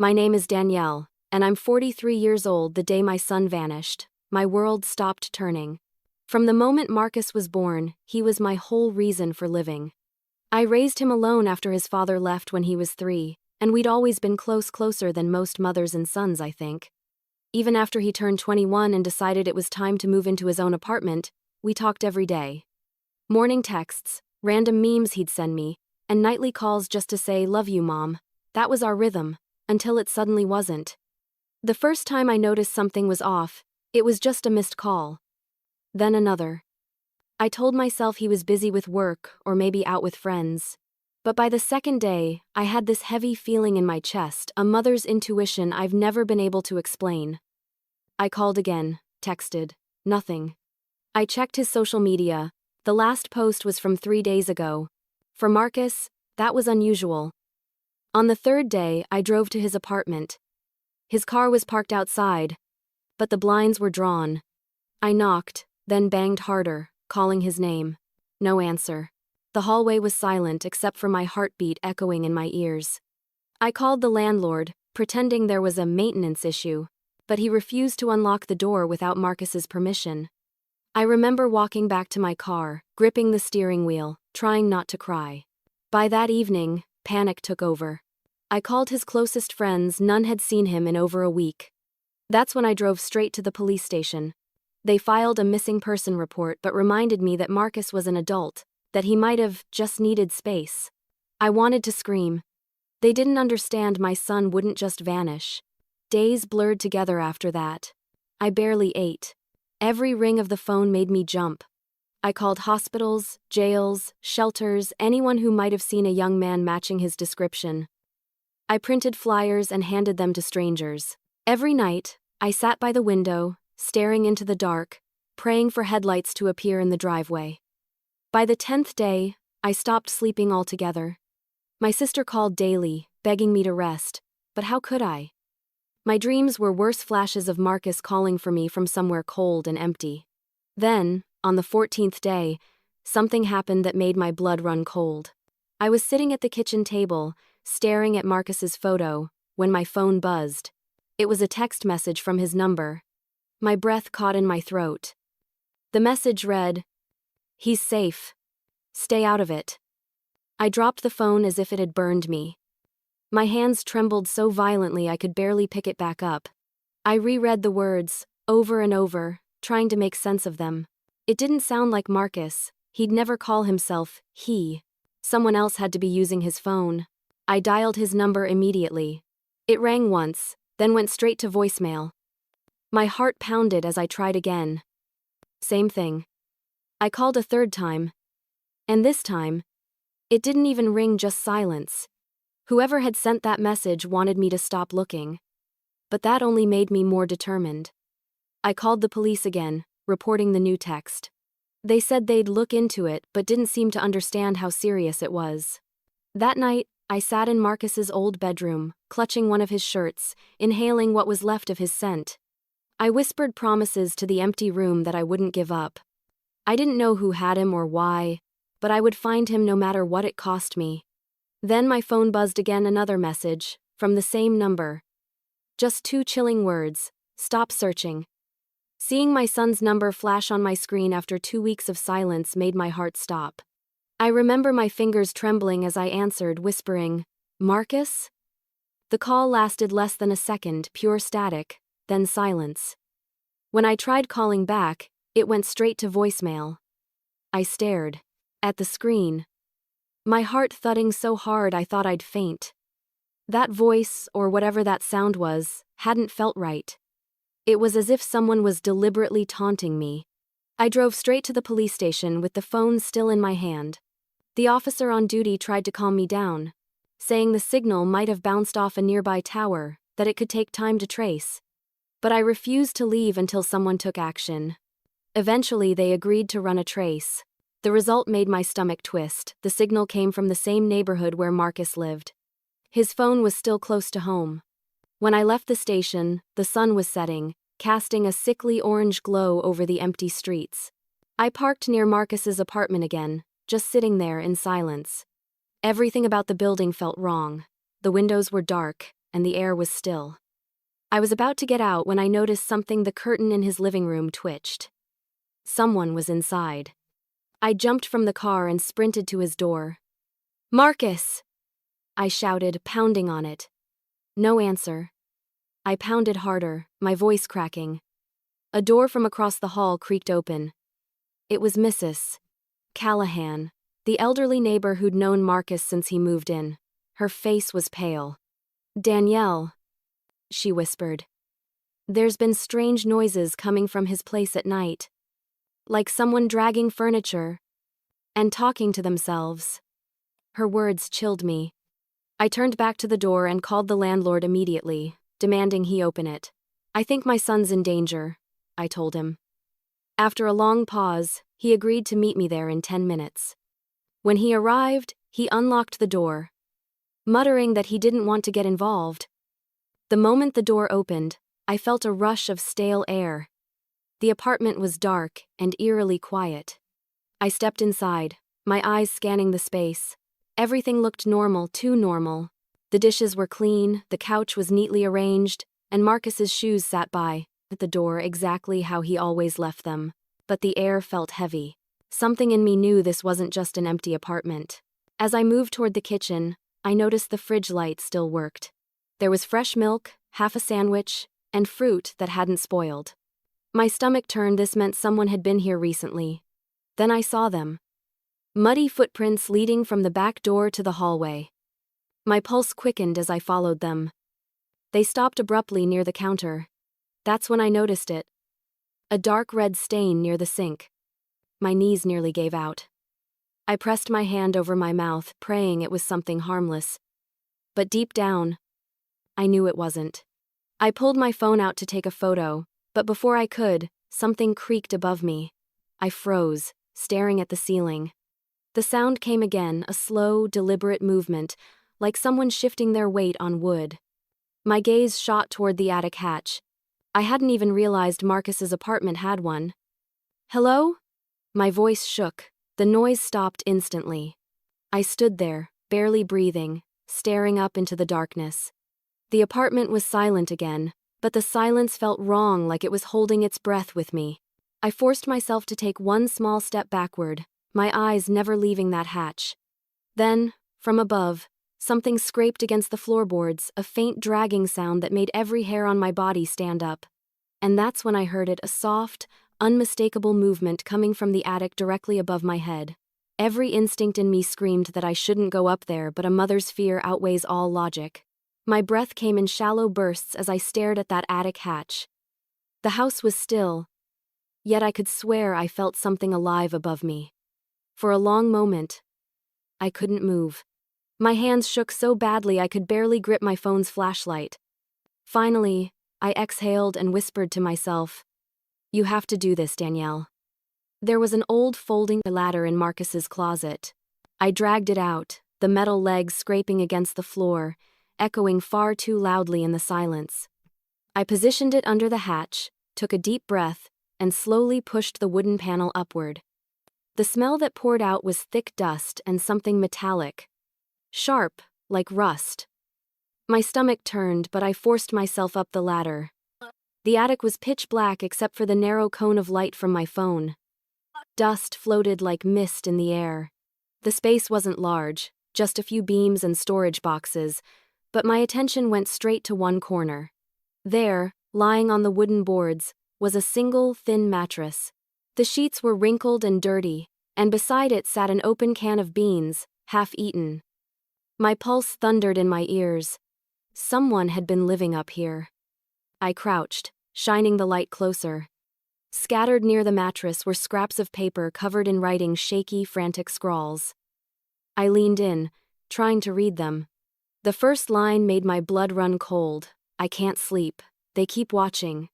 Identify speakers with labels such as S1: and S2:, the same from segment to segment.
S1: My name is Danielle, and I'm 43 years old the day my son vanished. My world stopped turning. From the moment Marcus was born, he was my whole reason for living. I raised him alone after his father left when he was 3, and we'd always been closer than most mothers and sons, I think. Even after he turned 21 and decided it was time to move into his own apartment, we talked every day. Morning texts, random memes he'd send me, and nightly calls just to say, "Love you, Mom." That was our rhythm, until it suddenly wasn't. The first time I noticed something was off, it was just a missed call. Then another. I told myself he was busy with work or maybe out with friends. But by the second day, I had this heavy feeling in my chest, a mother's intuition I've never been able to explain. I called again, texted, nothing. I checked his social media. The last post was from 3 days ago. For Marcus, that was unusual. On the third day, I drove to his apartment. His car was parked outside, but the blinds were drawn. I knocked, then banged harder, calling his name. No answer. The hallway was silent except for my heartbeat echoing in my ears. I called the landlord, pretending there was a maintenance issue, but he refused to unlock the door without Marcus's permission. I remember walking back to my car, gripping the steering wheel, trying not to cry. By that evening, panic took over. I called his closest friends, none had seen him in over a week. That's when I drove straight to the police station. They filed a missing person report but reminded me that Marcus was an adult, that he might have just needed space. I wanted to scream. They didn't understand my son wouldn't just vanish. Days blurred together after that. I barely ate. Every ring of the phone made me jump. I called hospitals, jails, shelters, anyone who might have seen a young man matching his description. I printed flyers and handed them to strangers. Every night, I sat by the window, staring into the dark, praying for headlights to appear in the driveway. By the 10th day, I stopped sleeping altogether. My sister called daily, begging me to rest, but how could I? My dreams were worse flashes of Marcus calling for me from somewhere cold and empty. Then, on the 14th day, something happened that made my blood run cold. I was sitting at the kitchen table, staring at Marcus's photo, when my phone buzzed. It was a text message from his number. My breath caught in my throat. The message read, "He's safe. Stay out of it." I dropped the phone as if it had burned me. My hands trembled so violently I could barely pick it back up. I reread the words, over and over, trying to make sense of them. It didn't sound like Marcus. He'd never call himself he. Someone else had to be using his phone. I dialed his number immediately. It rang once, then went straight to voicemail. My heart pounded as I tried again. Same thing. I called a third time. And this time, it didn't even ring, just silence. Whoever had sent that message wanted me to stop looking. But that only made me more determined. I called the police again, reporting the new text. They said they'd look into it but didn't seem to understand how serious it was. That night, I sat in Marcus's old bedroom, clutching one of his shirts, inhaling what was left of his scent. I whispered promises to the empty room that I wouldn't give up. I didn't know who had him or why, but I would find him no matter what it cost me. Then my phone buzzed again, another message, from the same number. Just 2 chilling words, "Stop searching." Seeing my son's number flash on my screen after 2 weeks of silence made my heart stop. I remember my fingers trembling as I answered, whispering, "Marcus?" The call lasted less than a second, pure static, then silence. When I tried calling back, it went straight to voicemail. I stared at the screen, my heart thudding so hard I thought I'd faint. That voice, or whatever that sound was, hadn't felt right. It was as if someone was deliberately taunting me. I drove straight to the police station with the phone still in my hand. The officer on duty tried to calm me down, saying the signal might have bounced off a nearby tower, that it could take time to trace. But I refused to leave until someone took action. Eventually, they agreed to run a trace. The result made my stomach twist. The signal came from the same neighborhood where Marcus lived. His phone was still close to home. When I left the station, the sun was setting, casting a sickly orange glow over the empty streets. I parked near Marcus's apartment again, just sitting there in silence. Everything about the building felt wrong. The windows were dark, and the air was still. I was about to get out when I noticed something. The curtain in his living room twitched. Someone was inside. I jumped from the car and sprinted to his door. "Marcus!" I shouted, pounding on it. No answer. I pounded harder, my voice cracking. A door from across the hall creaked open. It was Mrs. Callahan, the elderly neighbor who'd known Marcus since he moved in. Her face was pale. "Danielle," she whispered. "There's been strange noises coming from his place at night. Like someone dragging furniture and talking to themselves." Her words chilled me. I turned back to the door and called the landlord immediately, demanding he open it. "I think my son's in danger," I told him. After a long pause, he agreed to meet me there in 10 minutes. When he arrived, he unlocked the door, muttering that he didn't want to get involved. The moment the door opened, I felt a rush of stale air. The apartment was dark and eerily quiet. I stepped inside, my eyes scanning the space. Everything looked normal, too normal. The dishes were clean, the couch was neatly arranged, and Marcus's shoes sat by the door exactly how he always left them. But the air felt heavy. Something in me knew this wasn't just an empty apartment. As I moved toward the kitchen, I noticed the fridge light still worked. There was fresh milk, half a sandwich, and fruit that hadn't spoiled. My stomach turned. This meant someone had been here recently. Then I saw them. Muddy footprints leading from the back door to the hallway. My pulse quickened as I followed them. They stopped abruptly near the counter. That's when I noticed it. A dark red stain near the sink. My knees nearly gave out. I pressed my hand over my mouth, praying it was something harmless. But deep down, I knew it wasn't. I pulled my phone out to take a photo, but before I could, something creaked above me. I froze, staring at the ceiling. The sound came again, a slow, deliberate movement, like someone shifting their weight on wood. My gaze shot toward the attic hatch. I hadn't even realized Marcus's apartment had one. "Hello?" My voice shook. The noise stopped instantly. I stood there, barely breathing, staring up into the darkness. The apartment was silent again, but the silence felt wrong, like it was holding its breath with me. I forced myself to take one small step backward, my eyes never leaving that hatch. Then, from above, something scraped against the floorboards, a faint dragging sound that made every hair on my body stand up. And that's when I heard it, a soft, unmistakable movement coming from the attic directly above my head. Every instinct in me screamed that I shouldn't go up there, but a mother's fear outweighs all logic. My breath came in shallow bursts as I stared at that attic hatch. The house was still, yet I could swear I felt something alive above me. For a long moment, I couldn't move. My hands shook so badly I could barely grip my phone's flashlight. Finally, I exhaled and whispered to myself, "You have to do this, Danielle." There was an old folding ladder in Marcus's closet. I dragged it out, the metal legs scraping against the floor, echoing far too loudly in the silence. I positioned it under the hatch, took a deep breath, and slowly pushed the wooden panel upward. The smell that poured out was thick dust and something metallic. Sharp, like rust. My stomach turned, but I forced myself up the ladder. The attic was pitch black except for the narrow cone of light from my phone. Dust floated like mist in the air. The space wasn't large, just a few beams and storage boxes, but my attention went straight to one corner. There, lying on the wooden boards, was a single, thin mattress. The sheets were wrinkled and dirty, and beside it sat an open can of beans, half-eaten. My pulse thundered in my ears. Someone had been living up here. I crouched, shining the light closer. Scattered near the mattress were scraps of paper covered in writing, shaky, frantic scrawls. I leaned in, trying to read them. The first line made my blood run cold. "I can't sleep. They keep watching.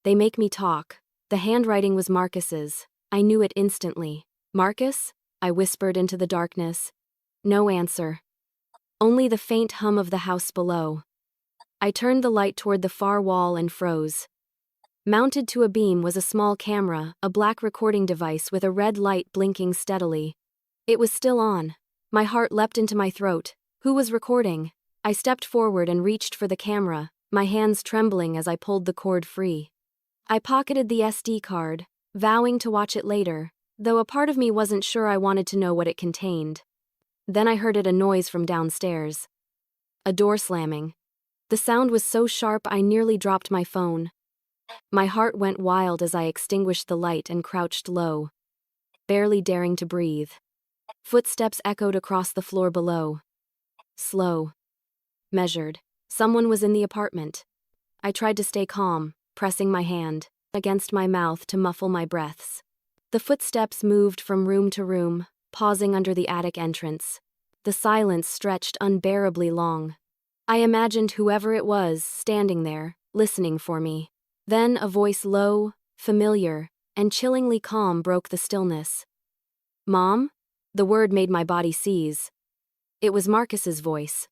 S1: They make me talk." The handwriting was Marcus's. I knew it instantly. "Marcus?" I whispered into the darkness. No answer. Only the faint hum of the house below. I turned the light toward the far wall and froze. Mounted to a beam was a small camera, a black recording device with a red light blinking steadily. It was still on. My heart leapt into my throat. Who was recording? I stepped forward and reached for the camera, my hands trembling as I pulled the cord free. I pocketed the SD card, vowing to watch it later, though a part of me wasn't sure I wanted to know what it contained. Then I heard a noise from downstairs. A door slamming. The sound was so sharp I nearly dropped my phone. My heart went wild as I extinguished the light and crouched low, barely daring to breathe. Footsteps echoed across the floor below. Slow. Measured. Someone was in the apartment. I tried to stay calm, pressing my hand against my mouth to muffle my breaths. The footsteps moved from room to room, pausing under the attic entrance. The silence stretched unbearably long. I imagined whoever it was standing there, listening for me. Then a voice low, familiar, and chillingly calm broke the stillness. "Mom?" The word made my body seize. It was Marcus's voice.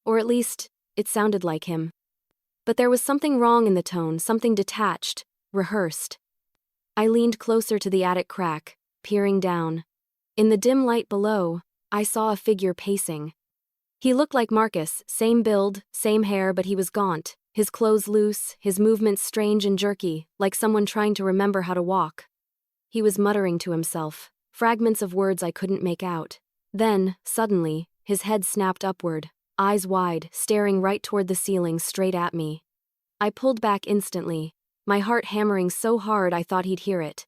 S1: Or at least, it sounded like him. But there was something wrong in the tone, something detached, rehearsed. I leaned closer to the attic crack, peering down. In the dim light below, I saw a figure pacing. He looked like Marcus, same build, same hair, but he was gaunt, his clothes loose, his movements strange and jerky, like someone trying to remember how to walk. He was muttering to himself, fragments of words I couldn't make out. Then, suddenly, his head snapped upward, eyes wide, staring right toward the ceiling, straight at me. I pulled back instantly, my heart hammering so hard I thought he'd hear it.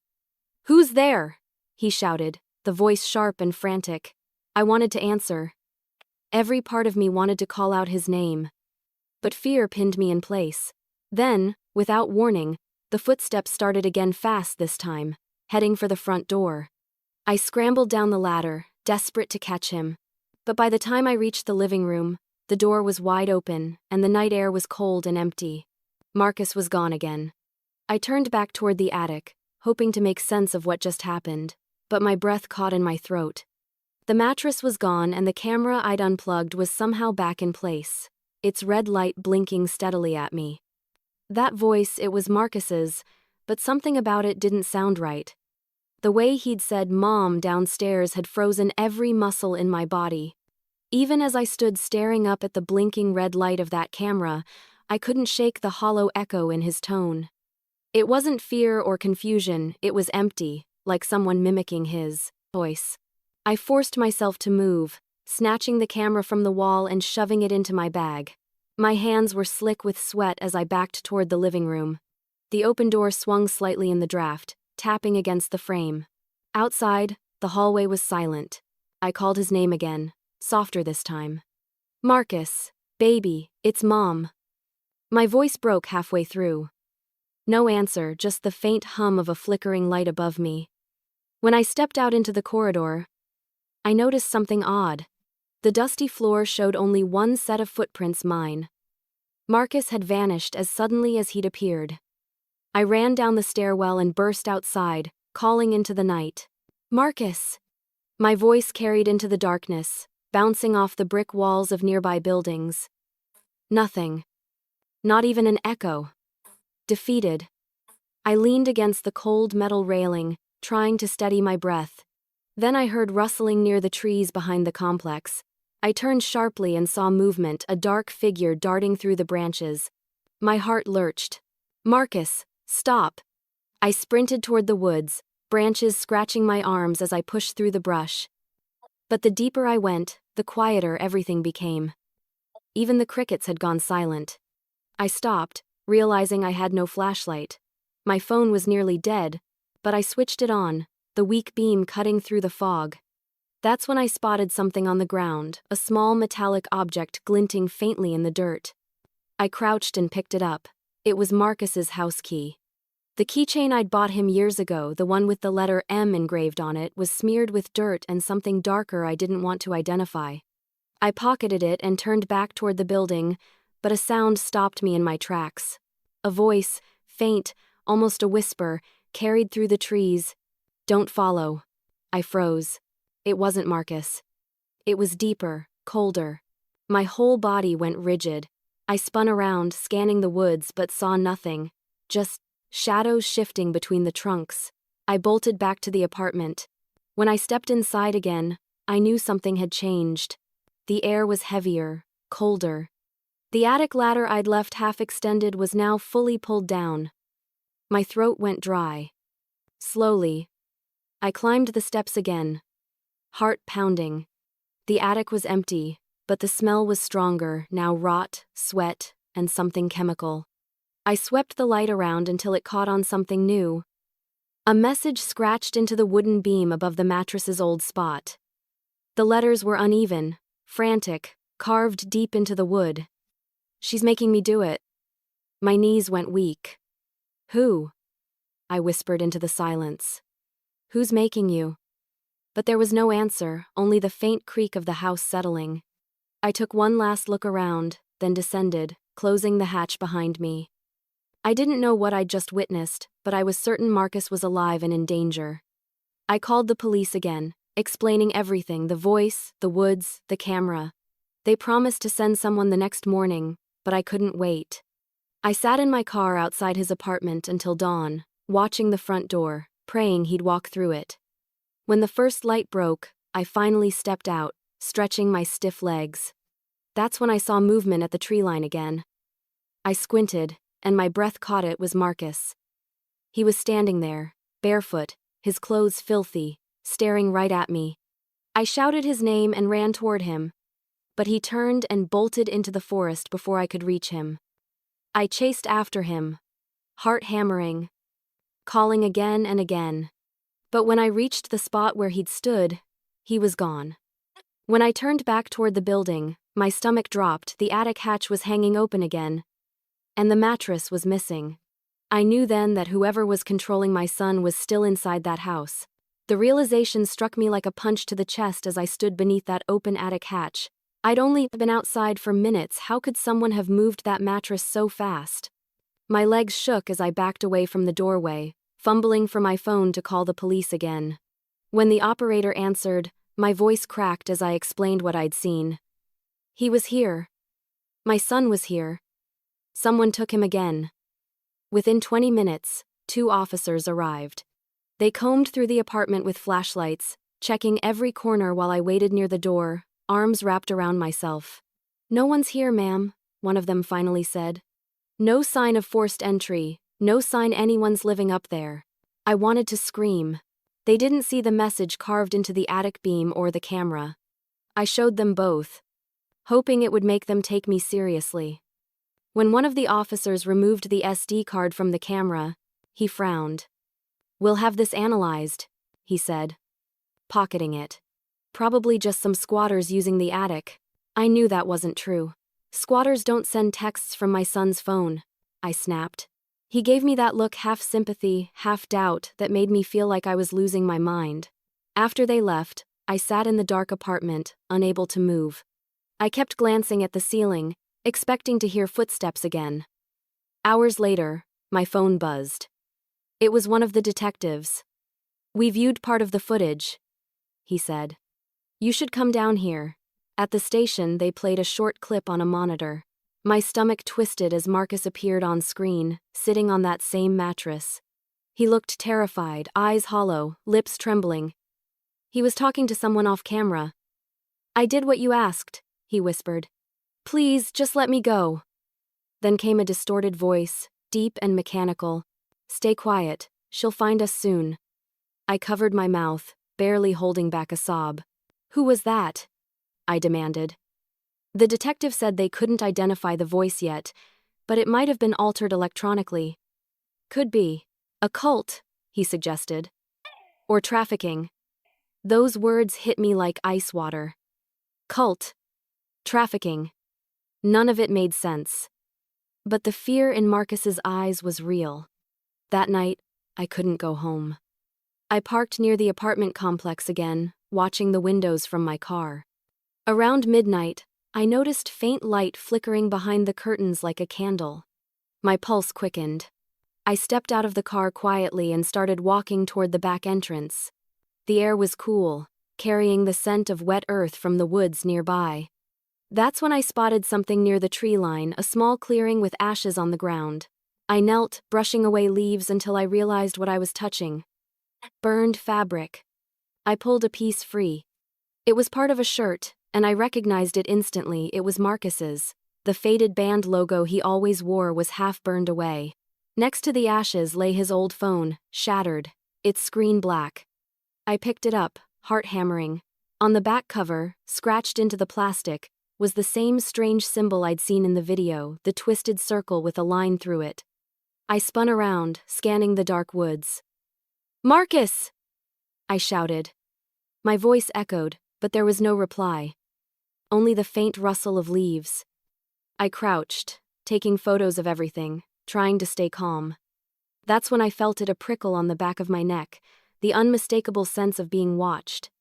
S1: "Who's there?" he shouted, the voice sharp and frantic. I wanted to answer. Every part of me wanted to call out his name. But fear pinned me in place. Then, without warning, the footsteps started again, fast this time, heading for the front door. I scrambled down the ladder, desperate to catch him. But by the time I reached the living room, the door was wide open, and the night air was cold and empty. Marcus was gone again. I turned back toward the attic, hoping to make sense of what just happened, but my breath caught in my throat. The mattress was gone and the camera I'd unplugged was somehow back in place, its red light blinking steadily at me. That voice, it was Marcus's, but something about it didn't sound right. The way he'd said "Mom" downstairs had frozen every muscle in my body. Even as I stood staring up at the blinking red light of that camera, I couldn't shake the hollow echo in his tone. It wasn't fear or confusion, it was empty, like someone mimicking his voice. I forced myself to move, snatching the camera from the wall and shoving it into my bag. My hands were slick with sweat as I backed toward the living room. The open door swung slightly in the draft, tapping against the frame. Outside, the hallway was silent. I called his name again, softer this time. "Marcus, baby, it's Mom." My voice broke halfway through. No answer, just the faint hum of a flickering light above me. When I stepped out into the corridor, I noticed something odd. The dusty floor showed only one set of footprints, mine. Marcus had vanished as suddenly as he'd appeared. I ran down the stairwell and burst outside, calling into the night. "Marcus!" My voice carried into the darkness, bouncing off the brick walls of nearby buildings. Nothing. Not even an echo. Defeated. I leaned against the cold metal railing, trying to steady my breath. Then I heard rustling near the trees behind the complex. I turned sharply and saw movement, a dark figure darting through the branches. My heart lurched. "Marcus, stop!" I sprinted toward the woods, branches scratching my arms as I pushed through the brush. But the deeper I went, the quieter everything became. Even the crickets had gone silent. I stopped, realizing I had no flashlight. My phone was nearly dead, but I switched it on, the weak beam cutting through the fog. That's when I spotted something on the ground, a small metallic object glinting faintly in the dirt. I crouched and picked it up. It was Marcus's house key. The keychain I'd bought him years ago, the one with the letter M engraved on it, was smeared with dirt and something darker I didn't want to identify. I pocketed it and turned back toward the building, but a sound stopped me in my tracks. A voice, faint, almost a whisper, carried through the trees. "Don't follow." I froze. It wasn't Marcus. It was deeper, colder. My whole body went rigid. I spun around, scanning the woods, but saw nothing. Just shadows shifting between the trunks. I bolted back to the apartment. When I stepped inside again, I knew something had changed. The air was heavier, colder, The attic ladder I'd left half extended was now fully pulled down. My throat went dry. Slowly, I climbed the steps again, heart pounding. The attic was empty, but the smell was stronger, now rot, sweat, and something chemical. I swept the light around until it caught on something new. A message scratched into the wooden beam above the mattress's old spot. The letters were uneven, frantic, carved deep into the wood. "She's making me do it." My knees went weak. "Who?" I whispered into the silence. "Who's making you?" But there was no answer, only the faint creak of the house settling. I took one last look around, then descended, closing the hatch behind me. I didn't know what I'd just witnessed, but I was certain Marcus was alive and in danger. I called the police again, explaining everything, the voice, the woods, the camera. They promised to send someone the next morning, but I couldn't wait. I sat in my car outside his apartment until dawn, watching the front door, praying he'd walk through it. When the first light broke, I finally stepped out, stretching my stiff legs. That's when I saw movement at the tree line again. I squinted, and my breath caught it was Marcus. He was standing there, barefoot, his clothes filthy, staring right at me. I shouted his name and ran toward him, but he turned and bolted into the forest before I could reach him. I chased after him, heart hammering, calling again and again. But when I reached the spot where he'd stood, he was gone. When I turned back toward the building, my stomach dropped, the attic hatch was hanging open again, and the mattress was missing. I knew then that whoever was controlling my son was still inside that house. The realization struck me like a punch to the chest as I stood beneath that open attic hatch. I'd only been outside for minutes. How could someone have moved that mattress so fast? My legs shook as I backed away from the doorway, fumbling for my phone to call the police again. When the operator answered, my voice cracked as I explained what I'd seen. He was here. My son was here. Someone took him again. Within 20 minutes, 2 officers arrived. They combed through the apartment with flashlights, checking every corner while I waited near the door, arms wrapped around myself. "No one's here, ma'am," one of them finally said. No sign of forced entry, no sign anyone's living up there. I wanted to scream. They didn't see the message carved into the attic beam or the camera. I showed them both, hoping it would make them take me seriously. When one of the officers removed the SD card from the camera, he frowned. "We'll have this analyzed," he said, pocketing it. "Probably just some squatters using the attic." I knew that wasn't true. "Squatters don't send texts from my son's phone," I snapped. He gave me that look, half sympathy, half doubt, that made me feel like I was losing my mind. After they left, I sat in the dark apartment, unable to move. I kept glancing at the ceiling, expecting to hear footsteps again. Hours later, my phone buzzed. It was one of the detectives. "We viewed part of the footage," he said. "You should come down here." At the station, they played a short clip on a monitor. My stomach twisted as Marcus appeared on screen, sitting on that same mattress. He looked terrified, eyes hollow, lips trembling. He was talking to someone off camera. "I did what you asked," he whispered. "Please, just let me go." Then came a distorted voice, deep and mechanical. "Stay quiet, she'll find us soon." I covered my mouth, barely holding back a sob. "Who was that?" I demanded. The detective said they couldn't identify the voice yet, but it might have been altered electronically. "Could be. A cult," he suggested. "Or trafficking." Those words hit me like ice water. Cult. Trafficking. None of it made sense. But the fear in Marcus's eyes was real. That night, I couldn't go home. I parked near the apartment complex again, watching the windows from my car. Around midnight, I noticed faint light flickering behind the curtains like a candle. My pulse quickened. I stepped out of the car quietly and started walking toward the back entrance. The air was cool, carrying the scent of wet earth from the woods nearby. That's when I spotted something near the tree line, a small clearing with ashes on the ground. I knelt, brushing away leaves until I realized what I was touching. Burned fabric. I pulled a piece free. It was part of a shirt, and I recognized it instantly. It was Marcus's. The faded band logo he always wore was half burned away. Next to the ashes lay his old phone, shattered, its screen black. I picked it up, heart hammering. On the back cover, scratched into the plastic, was the same strange symbol I'd seen in the video, the twisted circle with a line through it. I spun around, scanning the dark woods. "Marcus!" I shouted. My voice echoed, but there was no reply. Only the faint rustle of leaves. I crouched, taking photos of everything, trying to stay calm. That's when I felt it, a prickle on the back of my neck, the unmistakable sense of being watched.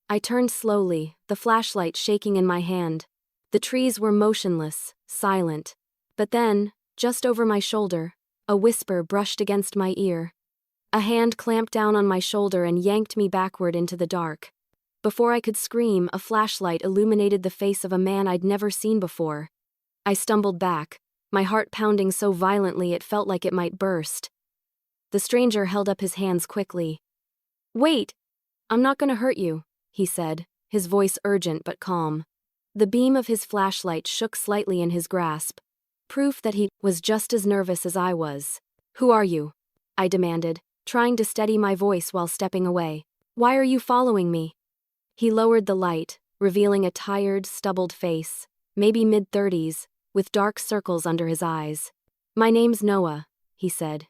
S1: I turned slowly, the flashlight shaking in my hand. The trees were motionless, silent. But then, just over my shoulder, a whisper brushed against my ear. A hand clamped down on my shoulder and yanked me backward into the dark. Before I could scream, a flashlight illuminated the face of a man I'd never seen before. I stumbled back, my heart pounding so violently it felt like it might burst. The stranger held up his hands quickly. "Wait! I'm not gonna hurt you," he said, his voice urgent but calm. The beam of his flashlight shook slightly in his grasp, proof that he was just as nervous as I was. "Who are you?" I demanded, trying to steady my voice while stepping away. "Why are you following me?" He lowered the light, revealing a tired, stubbled face, maybe mid-30s, with dark circles under his eyes. "My name's Noah," he said.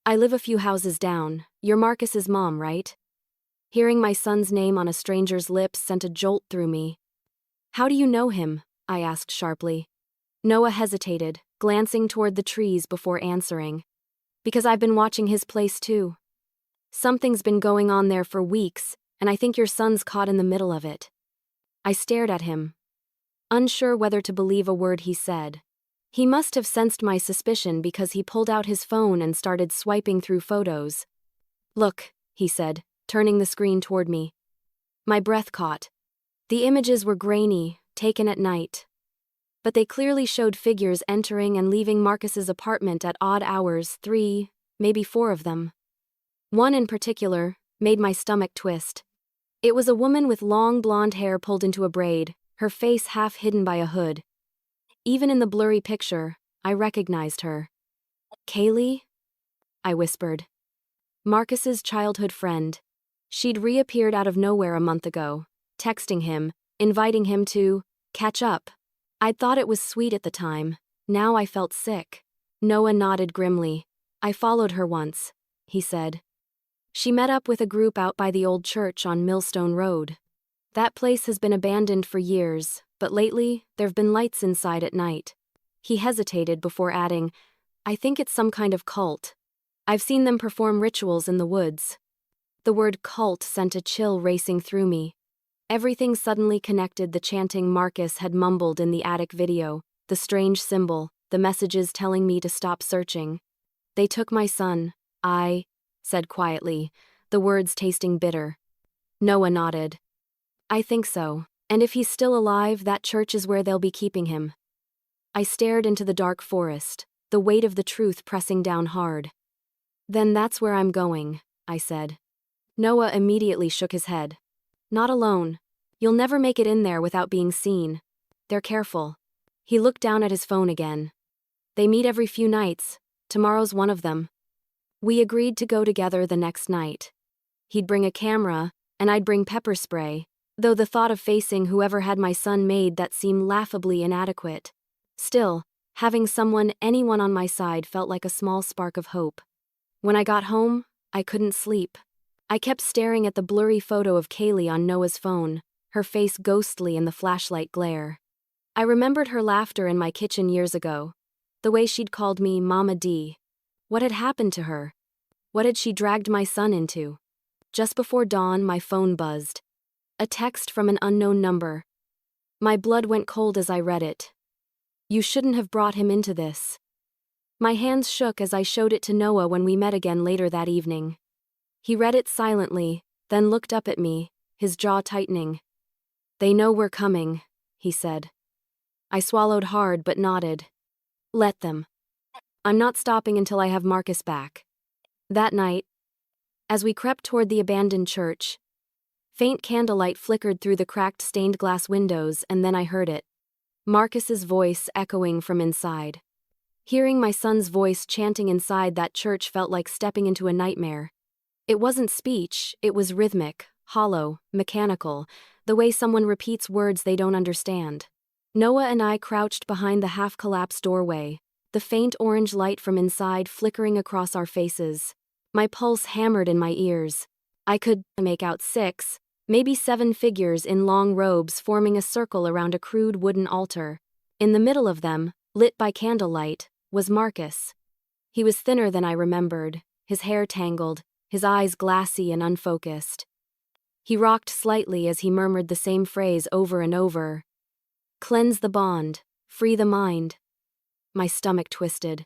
S1: "I live a few houses down. You're Marcus's mom, right?" Hearing my son's name on a stranger's lips sent a jolt through me. "How do you know him?" I asked sharply. Noah hesitated, glancing toward the trees before answering. "Because I've been watching his place too. Something's been going on there for weeks, and I think your son's caught in the middle of it." I stared at him, unsure whether to believe a word he said. He must have sensed my suspicion because he pulled out his phone and started swiping through photos. "Look," he said, turning the screen toward me. My breath caught. The images were grainy, taken at night. But they clearly showed figures entering and leaving Marcus's apartment at odd hours, 3, maybe 4 of them. One in particular made my stomach twist. It was a woman with long blonde hair pulled into a braid, her face half hidden by a hood. Even in the blurry picture, I recognized her. "Kaylee?" I whispered. Marcus's childhood friend. She'd reappeared out of nowhere a month ago, texting him, inviting him to catch up. I'd thought it was sweet at the time. Now I felt sick. Noah nodded grimly. "I followed her once," he said. "She met up with a group out by the old church on Millstone Road. That place has been abandoned for years, but lately, there've been lights inside at night." He hesitated before adding, "I think it's some kind of cult. I've seen them perform rituals in the woods." The word cult sent a chill racing through me. Everything suddenly connected: the chanting Marcus had mumbled in the attic video, the strange symbol, the messages telling me to stop searching. "They took my son," I said quietly, the words tasting bitter. Noah nodded. "I think so, and if he's still alive, that church is where they'll be keeping him." I stared into the dark forest, the weight of the truth pressing down hard. "Then that's where I'm going," I said. Noah immediately shook his head. "Not alone. You'll never make it in there without being seen. They're careful." He looked down at his phone again. "They meet every few nights. Tomorrow's one of them." We agreed to go together the next night. He'd bring a camera, and I'd bring pepper spray, though the thought of facing whoever had my son made that seemed laughably inadequate. Still, having anyone on my side felt like a small spark of hope. When I got home, I couldn't sleep. I kept staring at the blurry photo of Kaylee on Noah's phone, her face ghostly in the flashlight glare. I remembered her laughter in my kitchen years ago, the way she'd called me Mama D. What had happened to her? What had she dragged my son into? Just before dawn, my phone buzzed. A text from an unknown number. My blood went cold as I read it. "You shouldn't have brought him into this." My hands shook as I showed it to Noah when we met again later that evening. He read it silently, then looked up at me, his jaw tightening. "They know we're coming," he said. I swallowed hard but nodded. "Let them. I'm not stopping until I have Marcus back." That night, as we crept toward the abandoned church, faint candlelight flickered through the cracked stained glass windows, and then I heard it. Marcus's voice echoing from inside. Hearing my son's voice chanting inside that church felt like stepping into a nightmare. It wasn't speech, it was rhythmic, hollow, mechanical, the way someone repeats words they don't understand. Noah and I crouched behind the half-collapsed doorway, the faint orange light from inside flickering across our faces. My pulse hammered in my ears. I could make out 6, maybe 7 figures in long robes forming a circle around a crude wooden altar. In the middle of them, lit by candlelight, was Marcus. He was thinner than I remembered, his hair tangled, his eyes glassy and unfocused. He rocked slightly as he murmured the same phrase over and over. "Cleanse the bond, free the mind." My stomach twisted.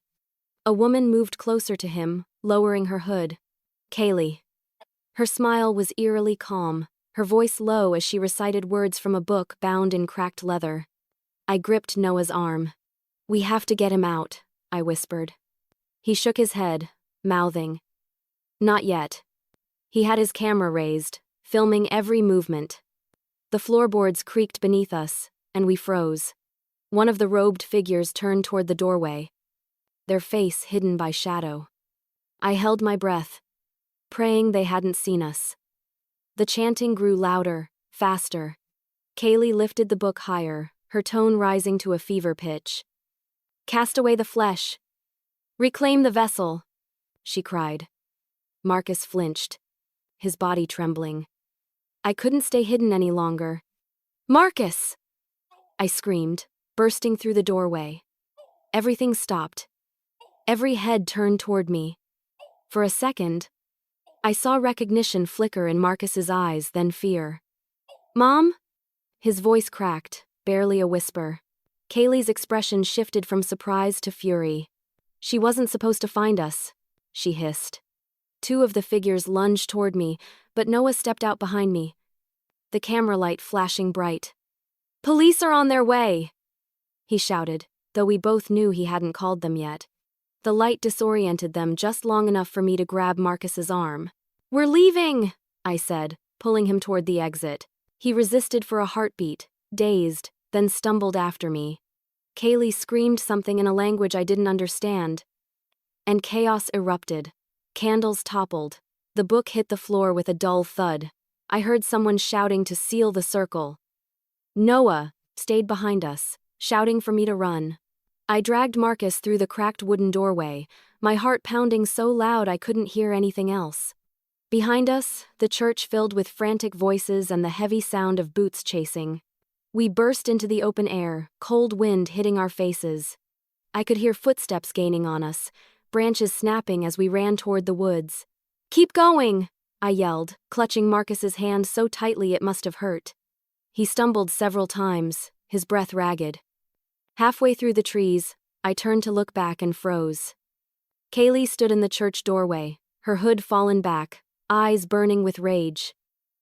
S1: A woman moved closer to him, lowering her hood. "Kaylee." Her smile was eerily calm, her voice low as she recited words from a book bound in cracked leather. I gripped Noah's arm. "We have to get him out," I whispered. He shook his head, mouthing, "Not yet." He had his camera raised, filming every movement. The floorboards creaked beneath us, and we froze. One of the robed figures turned toward the doorway, their face hidden by shadow. I held my breath, praying they hadn't seen us. The chanting grew louder, faster. Kaylee lifted the book higher, her tone rising to a fever pitch. "Cast away the flesh. Reclaim the vessel," she cried. Marcus flinched, his body trembling. I couldn't stay hidden any longer. "Marcus!" I screamed, bursting through the doorway. Everything stopped. Every head turned toward me. For a second, I saw recognition flicker in Marcus's eyes, then fear. "Mom?" His voice cracked, barely a whisper. Kaylee's expression shifted from surprise to fury. "She wasn't supposed to find us," she hissed. 2 of the figures lunged toward me, but Noah stepped out behind me, the camera light flashing bright. "Police are on their way," he shouted, though we both knew he hadn't called them yet. The light disoriented them just long enough for me to grab Marcus's arm. "We're leaving," I said, pulling him toward the exit. He resisted for a heartbeat, dazed, then stumbled after me. Kaylee screamed something in a language I didn't understand. And chaos erupted. Candles toppled. The book hit the floor with a dull thud. I heard someone shouting to seal the circle. Noah stayed behind us, shouting for me to run. I dragged Marcus through the cracked wooden doorway, my heart pounding so loud I couldn't hear anything else. Behind us, the church filled with frantic voices and the heavy sound of boots chasing. We burst into the open air, cold wind hitting our faces. I could hear footsteps gaining on us, branches snapping as we ran toward the woods. "Keep going!" I yelled, clutching Marcus's hand so tightly it must have hurt. He stumbled several times, his breath ragged. Halfway through the trees, I turned to look back and froze. Kaylee stood in the church doorway, her hood fallen back, eyes burning with rage.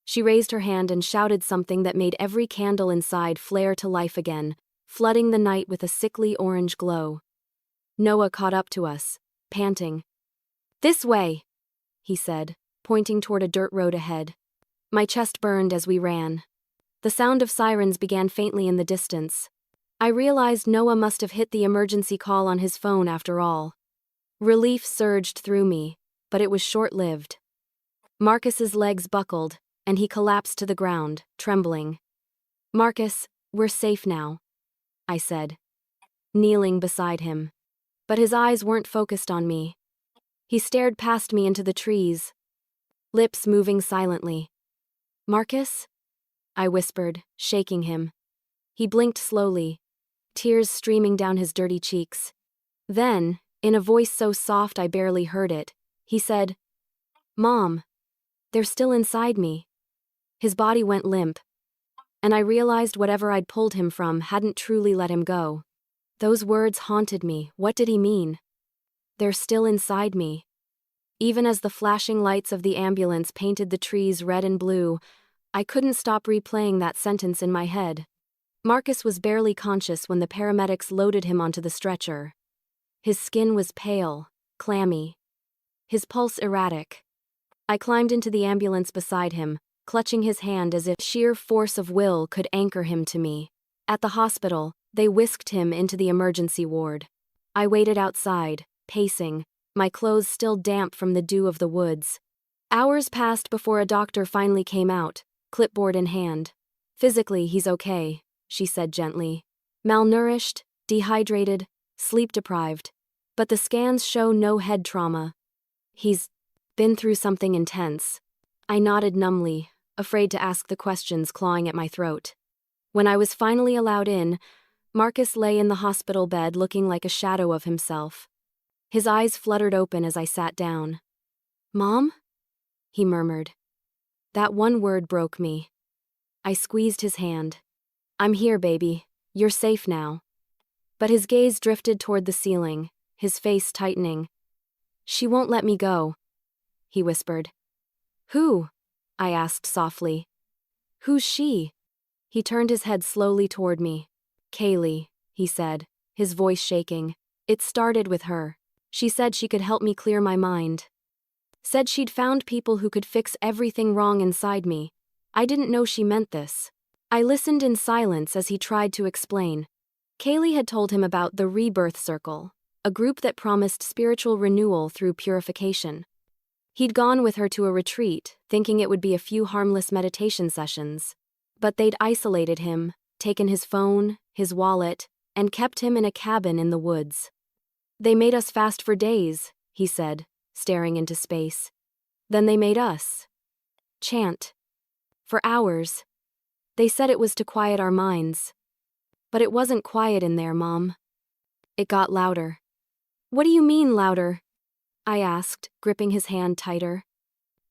S1: She raised her hand and shouted something that made every candle inside flare to life again, flooding the night with a sickly orange glow. Noah caught up to us, panting. "This way," he said, pointing toward a dirt road ahead. My chest burned as we ran. The sound of sirens began faintly in the distance. I realized Noah must have hit the emergency call on his phone after all. Relief surged through me, but it was short-lived. Marcus's legs buckled, and he collapsed to the ground, trembling. "Marcus, we're safe now," I said, kneeling beside him. But his eyes weren't focused on me. He stared past me into the trees, lips moving silently. "Marcus?" I whispered, shaking him. He blinked slowly, tears streaming down his dirty cheeks. Then, in a voice so soft I barely heard it, he said, "Mom, they're still inside me." His body went limp, and I realized whatever I'd pulled him from hadn't truly let him go. Those words haunted me. What did he mean? "They're still inside me." Even as the flashing lights of the ambulance painted the trees red and blue, I couldn't stop replaying that sentence in my head. Marcus was barely conscious when the paramedics loaded him onto the stretcher. His skin was pale, clammy, his pulse erratic. I climbed into the ambulance beside him, clutching his hand as if sheer force of will could anchor him to me. At the hospital, They whisked him into the emergency ward. I waited outside, pacing, my clothes still damp from the dew of the woods. Hours passed before a doctor finally came out, clipboard in hand. "Physically, he's okay," she said gently. "Malnourished, dehydrated, sleep-deprived. But the scans show no head trauma. He's been through something intense." I nodded numbly, afraid to ask the questions clawing at my throat. When I was finally allowed in, Marcus lay in the hospital bed looking like a shadow of himself. His eyes fluttered open as I sat down. "Mom?" he murmured. That one word broke me. I squeezed his hand. "I'm here, baby. You're safe now." But his gaze drifted toward the ceiling, his face tightening. "She won't let me go," he whispered. "Who?" I asked softly. "Who's she?" He turned his head slowly toward me. "Kaylee," he said, his voice shaking. "It started with her. She said she could help me clear my mind. Said she'd found people who could fix everything wrong inside me. I didn't know she meant this." I listened in silence as he tried to explain. Kaylee had told him about the Rebirth Circle, a group that promised spiritual renewal through purification. He'd gone with her to a retreat, thinking it would be a few harmless meditation sessions. But they'd isolated him, taken his phone, his wallet, and kept him in a cabin in the woods. "They made us fast for days," he said, staring into space. "Then they made us chant. For hours. They said it was to quiet our minds. But it wasn't quiet in there, Mom. It got louder." "What do you mean, louder?" I asked, gripping his hand tighter.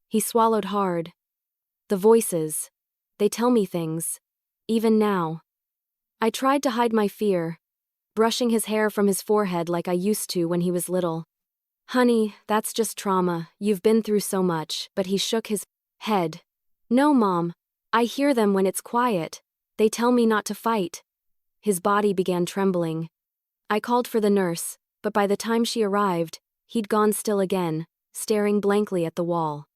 S1: He swallowed hard. "The voices. They tell me things. Even now." I tried to hide my fear, brushing his hair from his forehead like I used to when he was little. "Honey, that's just trauma. You've been through so much." But he shook his head. "No, Mom. I hear them when it's quiet. They tell me not to fight." His body began trembling. I called for the nurse, but by the time she arrived, he'd gone still again, staring blankly at the wall.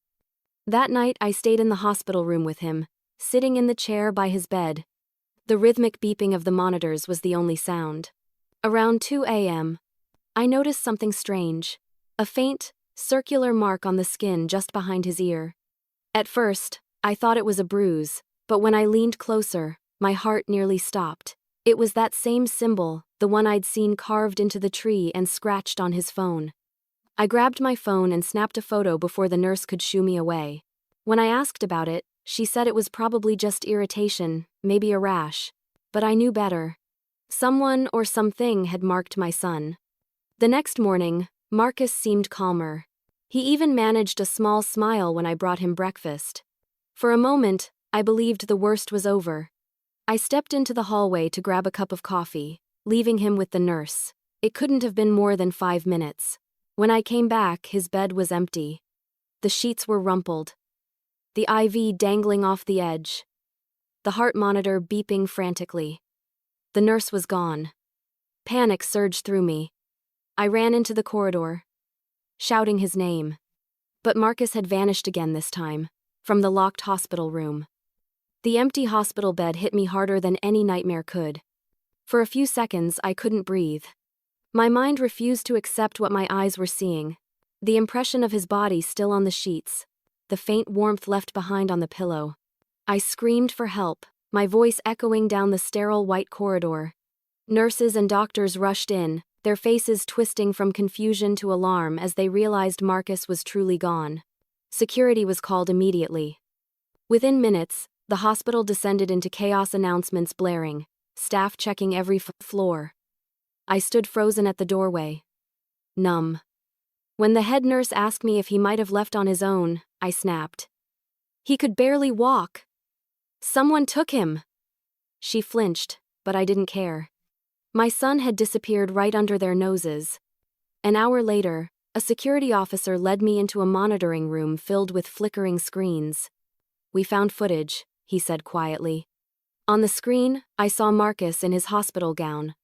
S1: That night I stayed in the hospital room with him, sitting in the chair by his bed. The rhythmic beeping of the monitors was the only sound. Around 2 a.m., I noticed something strange. A faint, circular mark on the skin just behind his ear. At first, I thought it was a bruise, but when I leaned closer, my heart nearly stopped. It was that same symbol, the one I'd seen carved into the tree and scratched on his phone. I grabbed my phone and snapped a photo before the nurse could shoo me away. When I asked about it, she said it was probably just irritation, maybe a rash. But I knew better. Someone or something had marked my son. The next morning, Marcus seemed calmer. He even managed a small smile when I brought him breakfast. For a moment, I believed the worst was over. I stepped into the hallway to grab a cup of coffee, leaving him with the nurse. It couldn't have been more than 5 minutes. When I came back, his bed was empty. The sheets were rumpled. The IV dangling off the edge. The heart monitor beeping frantically. The nurse was gone. Panic surged through me. I ran into the corridor, shouting his name. But Marcus had vanished again this time, from the locked hospital room. The empty hospital bed hit me harder than any nightmare could. For a few seconds, I couldn't breathe. My mind refused to accept what my eyes were seeing. The impression of his body still on the sheets. The faint warmth left behind on the pillow. I screamed for help, my voice echoing down the sterile white corridor. Nurses and doctors rushed in, their faces twisting from confusion to alarm as they realized Marcus was truly gone. Security was called immediately. Within minutes, the hospital descended into chaos, announcements blaring, staff checking every floor. I stood frozen at the doorway, numb. When the head nurse asked me if he might have left on his own, I snapped. He could barely walk. Someone took him. She flinched, but I didn't care. My son had disappeared right under their noses. An hour later, a security officer led me into a monitoring room filled with flickering screens. "We found footage," he said quietly. On the screen, I saw Marcus in his hospital gown,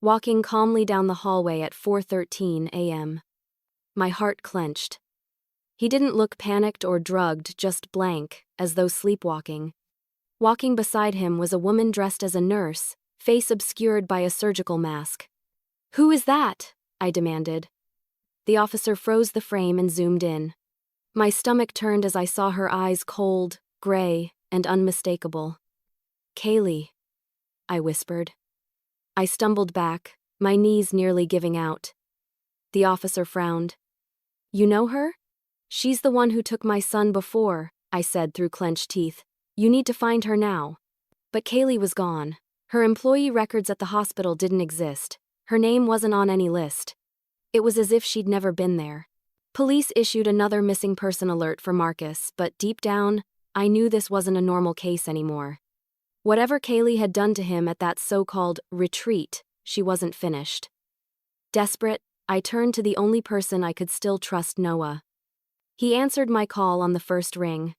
S1: walking calmly down the hallway at 4:13 a.m. My heart clenched. He didn't look panicked or drugged, just blank, as though sleepwalking. Walking beside him was a woman dressed as a nurse, face obscured by a surgical mask. "Who is that?" I demanded. The officer froze the frame and zoomed in. My stomach turned as I saw her eyes cold, gray, and unmistakable. "Kaylee," I whispered. I stumbled back, my knees nearly giving out. The officer frowned. "You know her?" "She's the one who took my son before," I said through clenched teeth. "You need to find her now." But Kaylee was gone. Her employee records at the hospital didn't exist. Her name wasn't on any list. It was as if she'd never been there. Police issued another missing person alert for Marcus, but deep down, I knew this wasn't a normal case anymore. Whatever Kaylee had done to him at that so-called retreat, she wasn't finished. Desperate, I turned to the only person I could still trust, Noah. He answered my call on the first ring.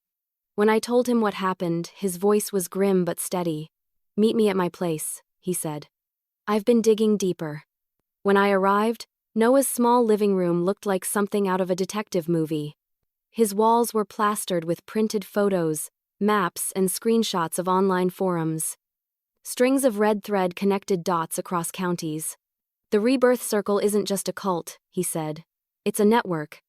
S1: When I told him what happened, his voice was grim but steady. "Meet me at my place," he said. "I've been digging deeper." When I arrived, Noah's small living room looked like something out of a detective movie. His walls were plastered with printed photos, maps, and screenshots of online forums. Strings of red thread connected dots across counties. "The Rebirth Circle isn't just a cult," he said. "It's a network.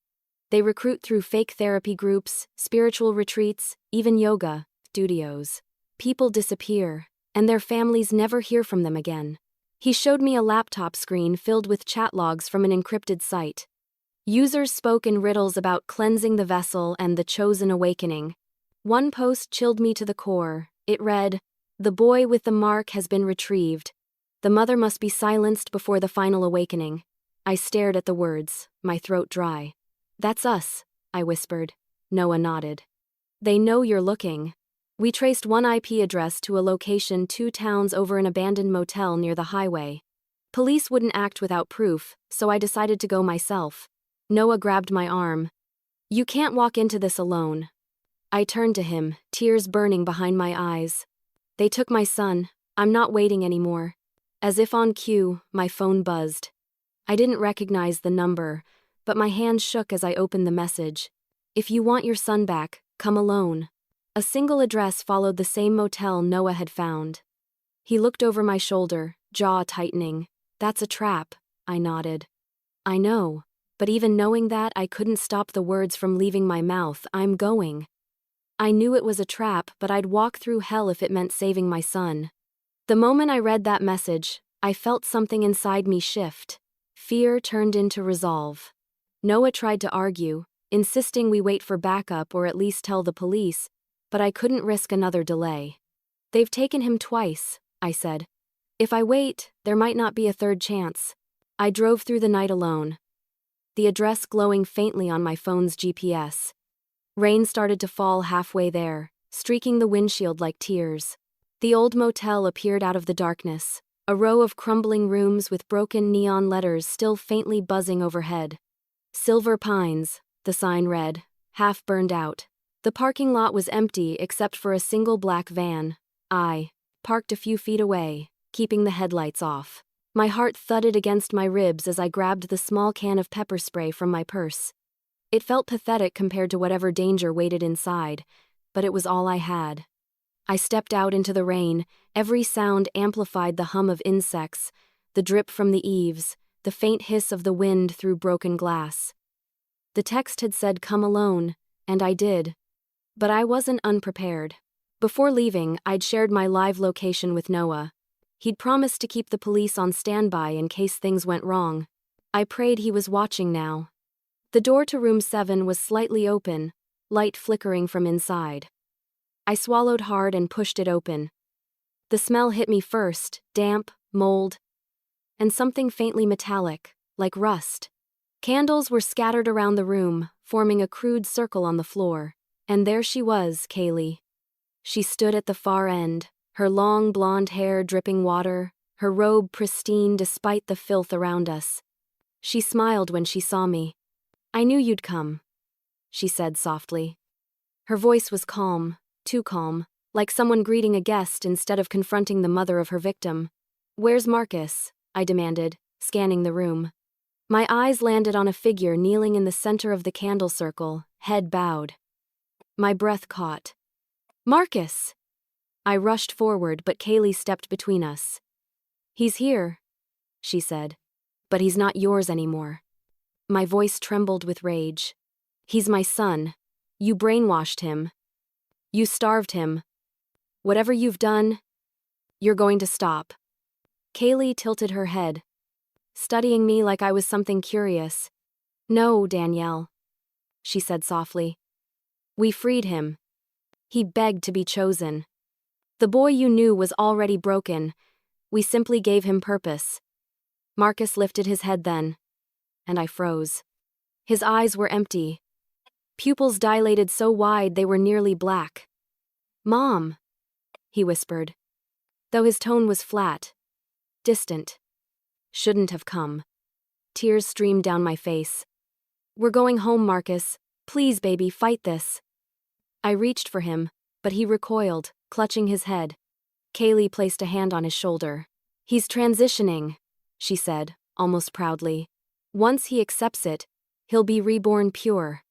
S1: They recruit through fake therapy groups, spiritual retreats, even yoga studios. People disappear, and their families never hear from them again." He showed me a laptop screen filled with chat logs from an encrypted site. Users spoke in riddles about cleansing the vessel and the chosen awakening. One post chilled me to the core. It read, "The boy with the mark has been retrieved. The mother must be silenced before the final awakening." I stared at the words, my throat dry. "That's us," I whispered. Noah nodded. "They know you're looking." We traced one IP address to a location 2 towns over an abandoned motel near the highway. Police wouldn't act without proof, so I decided to go myself. Noah grabbed my arm. "You can't walk into this alone." I turned to him, tears burning behind my eyes. "They took my son. I'm not waiting anymore." As if on cue, my phone buzzed. I didn't recognize the number, but my hand shook as I opened the message. "If you want your son back, come alone." A single address followed the same motel Noah had found. He looked over my shoulder, jaw tightening. "That's a trap," I nodded. "I know, but even knowing that, I couldn't stop the words from leaving my mouth. "I'm going." I knew it was a trap, but I'd walk through hell if it meant saving my son. The moment I read that message, I felt something inside me shift. Fear turned into resolve. Noah tried to argue, insisting we wait for backup or at least tell the police, but I couldn't risk another delay. "They've taken him twice," I said. "If I wait, there might not be a third chance." I drove through the night alone, the address glowing faintly on my phone's GPS. Rain started to fall halfway there, streaking the windshield like tears. The old motel appeared out of the darkness, a row of crumbling rooms with broken neon letters still faintly buzzing overhead. "Silver Pines," the sign read, half burned out. The parking lot was empty except for a single black van. I parked a few feet away, keeping the headlights off. My heart thudded against my ribs as I grabbed the small can of pepper spray from my purse. It felt pathetic compared to whatever danger waited inside, but it was all I had. I stepped out into the rain, every sound amplified the hum of insects, the drip from the eaves, the faint hiss of the wind through broken glass. The text had said, "Come alone," and I did. But I wasn't unprepared. Before leaving, I'd shared my live location with Noah. He'd promised to keep the police on standby in case things went wrong. I prayed he was watching now. The door to room 7 was slightly open, light flickering from inside. I swallowed hard and pushed it open. The smell hit me first, damp, mold, and something faintly metallic, like rust. Candles were scattered around the room, forming a crude circle on the floor. And there she was, Kaylee. She stood at the far end, her long blonde hair dripping water, her robe pristine despite the filth around us. She smiled when she saw me. "I knew you'd come," she said softly. Her voice was calm, too calm, like someone greeting a guest instead of confronting the mother of her victim. "Where's Marcus?" I demanded, scanning the room. My eyes landed on a figure kneeling in the center of the candle circle, head bowed. My breath caught. "Marcus!" I rushed forward, but Kaylee stepped between us. He's here, she said. But he's not yours anymore. My voice trembled with rage. He's my son. You brainwashed him. You starved him. Whatever you've done, you're going to stop. Kaylee tilted her head, studying me like I was something curious. No, Danielle, she said softly. We freed him. He begged to be chosen. The boy you knew was already broken. We simply gave him purpose. Marcus lifted his head then, and I froze. His eyes were empty. Pupils dilated so wide they were nearly black. Mom, he whispered, though his tone was flat, distant. Shouldn't have come. Tears streamed down my face. We're going home, Marcus. Please, baby, fight this. I reached for him, but he recoiled, clutching his head. Kaylee placed a hand on his shoulder. He's transitioning, she said, almost proudly. Once he accepts it, he'll be reborn pure.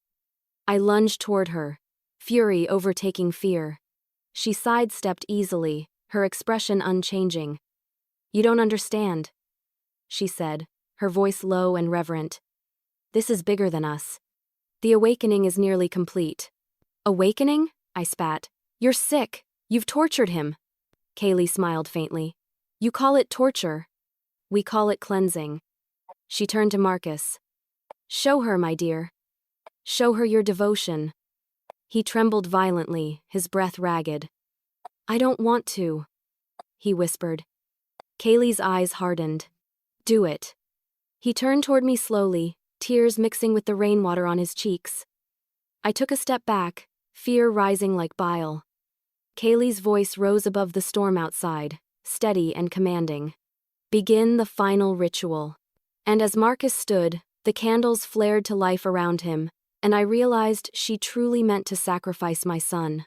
S1: I lunged toward her, fury overtaking fear. She sidestepped easily, her expression unchanging. You don't understand, she said, her voice low and reverent. This is bigger than us. The awakening is nearly complete. Awakening? I spat. You're sick. You've tortured him. Kaylee smiled faintly. You call it torture. We call it cleansing. She turned to Marcus. Show her, my dear. Show her your devotion. He trembled violently, his breath ragged. I don't want to, he whispered. Kaylee's eyes hardened. Do it. He turned toward me slowly, tears mixing with the rainwater on his cheeks. I took a step back, fear rising like bile. Kaylee's voice rose above the storm outside, steady and commanding. Begin the final ritual. And as Marcus stood, the candles flared to life around him, and I realized she truly meant to sacrifice my son.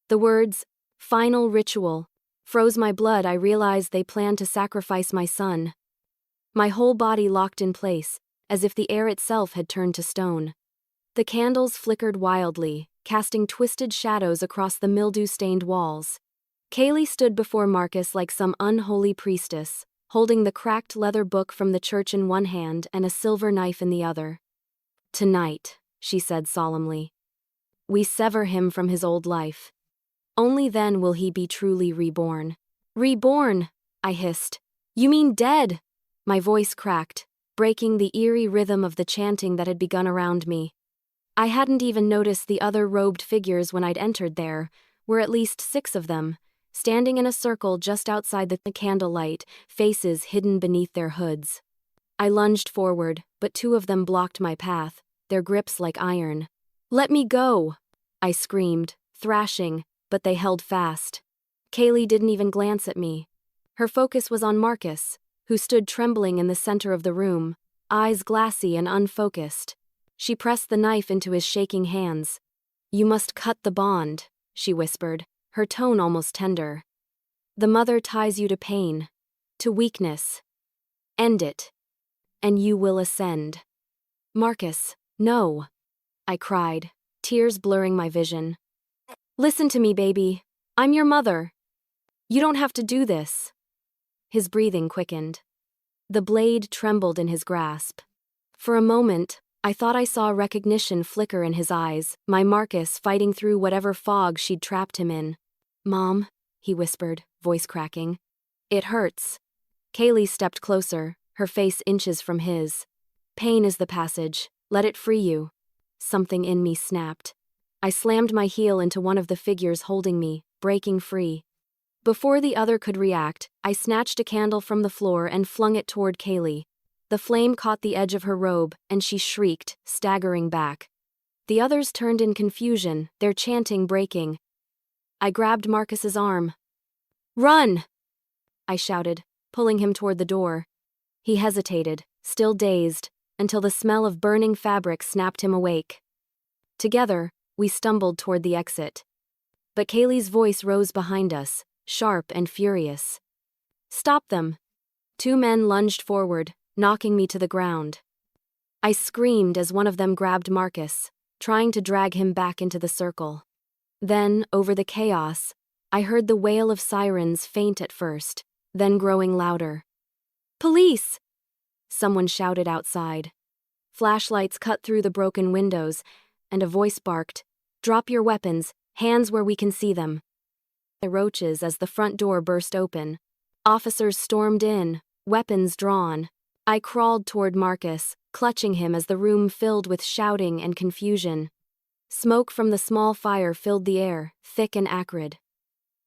S1: The words, final ritual, froze my blood. I realized they planned to sacrifice my son. My whole body locked in place, as if the air itself had turned to stone. The candles flickered wildly, casting twisted shadows across the mildew-stained walls. Kaylee stood before Marcus like some unholy priestess, holding the cracked leather book from the church in one hand and a silver knife in the other. Tonight, she said solemnly, we sever him from his old life. Only then will he be truly reborn. Reborn, I hissed. You mean dead? My voice cracked, breaking the eerie rhythm of the chanting that had begun around me. I hadn't even noticed the other robed figures when I'd entered. There were at least 6 of them, standing in a circle just outside the candlelight, faces hidden beneath their hoods. I lunged forward, but 2 of them blocked my path, their grips like iron. Let me go, I screamed, thrashing, but they held fast. Kaylee didn't even glance at me. Her focus was on Marcus, who stood trembling in the center of the room, eyes glassy and unfocused. She pressed the knife into his shaking hands. You must cut the bond, she whispered, her tone almost tender. The mother ties you to pain, to weakness. End it, and you will ascend. Marcus, no, I cried, tears blurring my vision. Listen to me, baby. I'm your mother. You don't have to do this. His breathing quickened. The blade trembled in his grasp. For a moment, I thought I saw recognition flicker in his eyes, my Marcus fighting through whatever fog she'd trapped him in. Mom, he whispered, voice cracking. It hurts. Kaylee stepped closer, her face inches from his. Pain is the passage. Let it free you. Something in me snapped. I slammed my heel into one of the figures holding me, breaking free. Before the other could react, I snatched a candle from the floor and flung it toward Kaylee. The flame caught the edge of her robe, and she shrieked, staggering back. The others turned in confusion, their chanting breaking. I grabbed Marcus's arm. Run! I shouted, pulling him toward the door. He hesitated, still dazed, until the smell of burning fabric snapped him awake. Together, we stumbled toward the exit. But Kaylee's voice rose behind us, sharp and furious. Stop them! 2 men lunged forward, knocking me to the ground. I screamed as one of them grabbed Marcus, trying to drag him back into the circle. Then, over the chaos, I heard the wail of sirens faint at first, then growing louder. Police! Someone shouted outside. Flashlights cut through the broken windows, and a voice barked, "Drop your weapons, hands where we can see them." Roaches as the front door burst open. Officers stormed in, weapons drawn. I crawled toward Marcus, clutching him as the room filled with shouting and confusion. Smoke from the small fire filled the air, thick and acrid.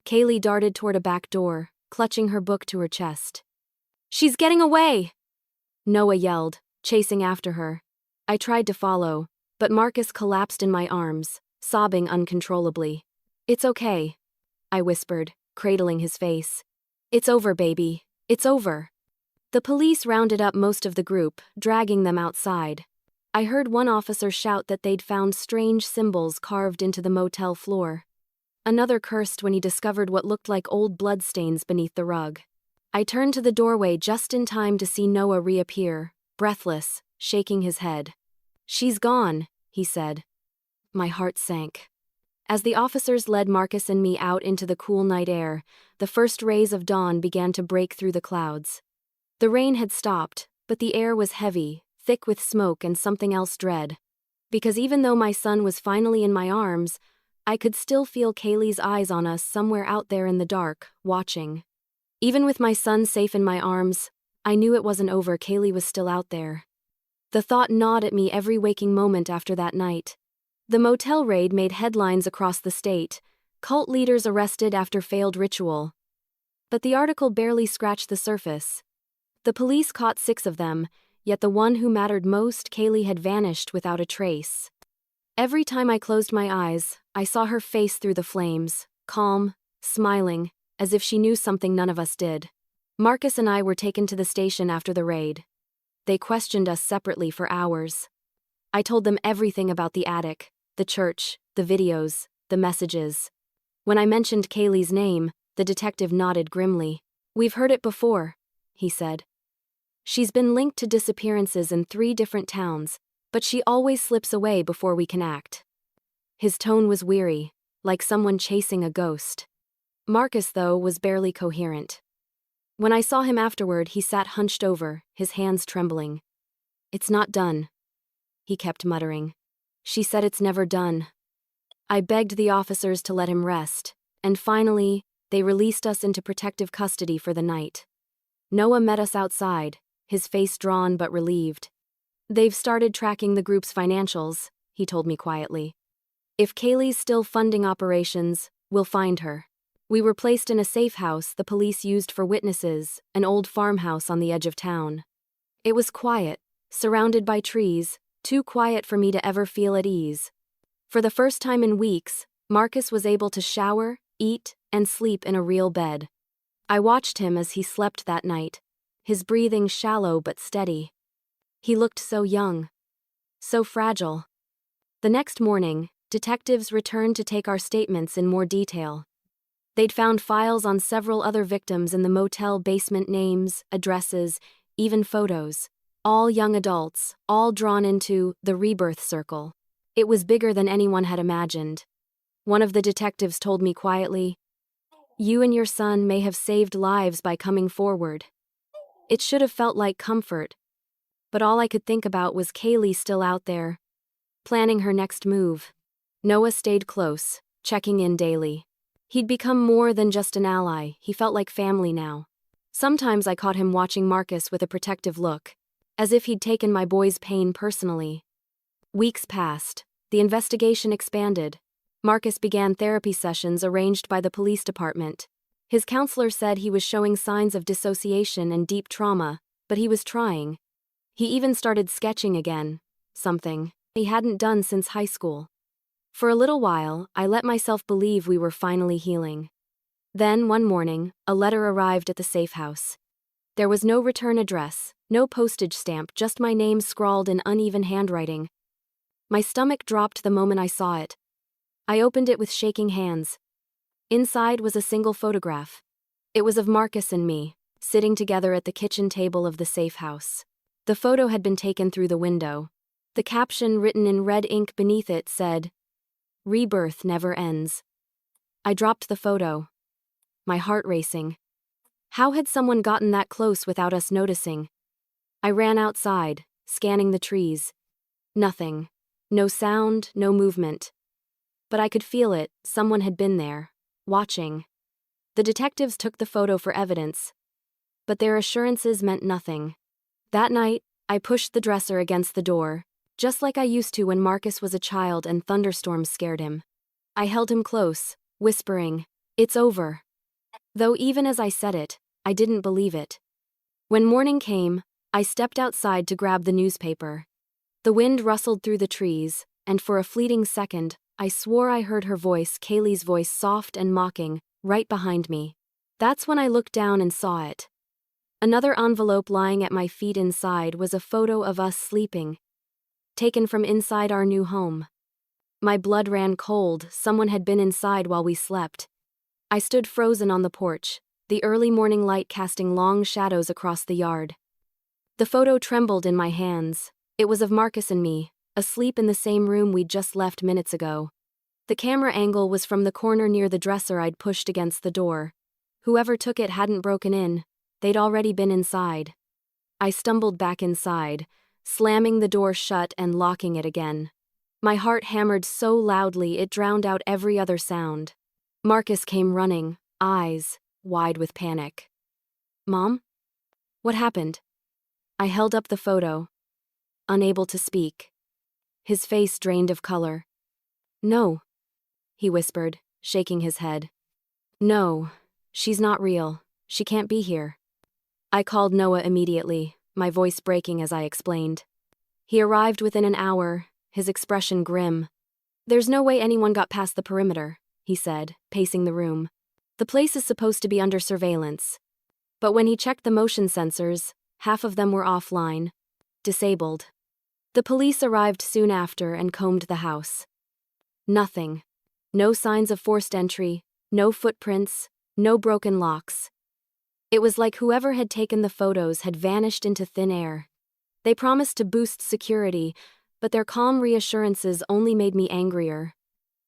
S1: Kaylee darted toward a back door, clutching her book to her chest. "She's getting away!" Noah yelled, chasing after her. I tried to follow, but Marcus collapsed in my arms, sobbing uncontrollably. "It's okay," I whispered, cradling his face. "It's over, baby. It's over." The police rounded up most of the group, dragging them outside. I heard one officer shout that they'd found strange symbols carved into the motel floor. Another cursed when he discovered what looked like old bloodstains beneath the rug. I turned to the doorway just in time to see Noah reappear, breathless, shaking his head. "She's gone," he said. My heart sank. As the officers led Marcus and me out into the cool night air, the first rays of dawn began to break through the clouds. The rain had stopped, but the air was heavy, thick with smoke and something else dread. Because even though my son was finally in my arms, I could still feel Kaylee's eyes on us somewhere out there in the dark, watching. Even with my son safe in my arms, I knew it wasn't over. Kaylee was still out there. The thought gnawed at me every waking moment after that night. The motel raid made headlines across the state, cult leaders arrested after failed ritual. But the article barely scratched the surface. The police caught 6 of them, yet the one who mattered most, Kaylee, had vanished without a trace. Every time I closed my eyes, I saw her face through the flames, calm, smiling, as if she knew something none of us did. Marcus and I were taken to the station after the raid. They questioned us separately for hours. I told them everything about the attic, the church, the videos, the messages. When I mentioned Kaylee's name, the detective nodded grimly. "We've heard it before," he said. "She's been linked to disappearances in 3 different towns, but she always slips away before we can act." His tone was weary, like someone chasing a ghost. Marcus, though, was barely coherent. When I saw him afterward, he sat hunched over, his hands trembling. "It's not done," he kept muttering. "She said it's never done." I begged the officers to let him rest, and finally, they released us into protective custody for the night. Noah met us outside, his face drawn but relieved. "They've started tracking the group's financials," he told me quietly. "If Kaylee's still funding operations, we'll find her." We were placed in a safe house the police used for witnesses, an old farmhouse on the edge of town. It was quiet, surrounded by trees, too quiet for me to ever feel at ease. For the first time in weeks, Marcus was able to shower, eat, and sleep in a real bed. I watched him as he slept that night, his breathing shallow but steady. He looked so young, so fragile. The next morning, detectives returned to take our statements in more detail. They'd found files on several other victims in the motel basement, names, addresses, even photos. All young adults, all drawn into the rebirth circle. It was bigger than anyone had imagined. One of the detectives told me quietly, "You and your son may have saved lives by coming forward." It should have felt like comfort, but all I could think about was Kaylee still out there, planning her next move. Noah stayed close, checking in daily. He'd become more than just an ally, he felt like family now. Sometimes I caught him watching Marcus with a protective look, as if he'd taken my boy's pain personally. Weeks passed. The investigation expanded. Marcus began therapy sessions arranged by the police department. His counselor said he was showing signs of dissociation and deep trauma, but he was trying. He even started sketching again, something he hadn't done since high school. For a little while, I let myself believe we were finally healing. Then, one morning, a letter arrived at the safe house. There was no return address, no postage stamp, just my name scrawled in uneven handwriting. My stomach dropped the moment I saw it. I opened it with shaking hands. Inside was a single photograph. It was of Marcus and me, sitting together at the kitchen table of the safe house. The photo had been taken through the window. The caption written in red ink beneath it said, "Rebirth never ends." I dropped the photo, my heart racing. How had someone gotten that close without us noticing? I ran outside, scanning the trees. Nothing. No sound, no movement. But I could feel it, someone had been there, watching. The detectives took the photo for evidence, but their assurances meant nothing. That night, I pushed the dresser against the door, just like I used to when Marcus was a child and thunderstorms scared him. I held him close, whispering, "It's over." Though even as I said it, I didn't believe it. When morning came, I stepped outside to grab the newspaper. The wind rustled through the trees, and for a fleeting second, I swore I heard her voice, Kaylee's voice, soft and mocking, right behind me. That's when I looked down and saw it. Another envelope lying at my feet. Inside was a photo of us sleeping, taken from inside our new home. My blood ran cold. Someone had been inside while we slept. I stood frozen on the porch, the early morning light casting long shadows across the yard. The photo trembled in my hands. It was of Marcus and me, asleep in the same room we'd just left minutes ago. The camera angle was from the corner near the dresser I'd pushed against the door. Whoever took it hadn't broken in. They'd already been inside. I stumbled back inside, slamming the door shut and locking it again. My heart hammered so loudly it drowned out every other sound. Marcus came running, eyes wide with panic. "Mom? What happened?" I held up the photo, unable to speak. His face drained of color. "No," he whispered, shaking his head. "No, she's not real. She can't be here." I called Noah immediately, my voice breaking as I explained. He arrived within an hour, his expression grim. "There's no way anyone got past the perimeter," he said, pacing the room. "The place is supposed to be under surveillance." But when he checked the motion sensors, half of them were offline, disabled. The police arrived soon after and combed the house. Nothing. No signs of forced entry, no footprints, no broken locks. It was like whoever had taken the photos had vanished into thin air. They promised to boost security, but their calm reassurances only made me angrier.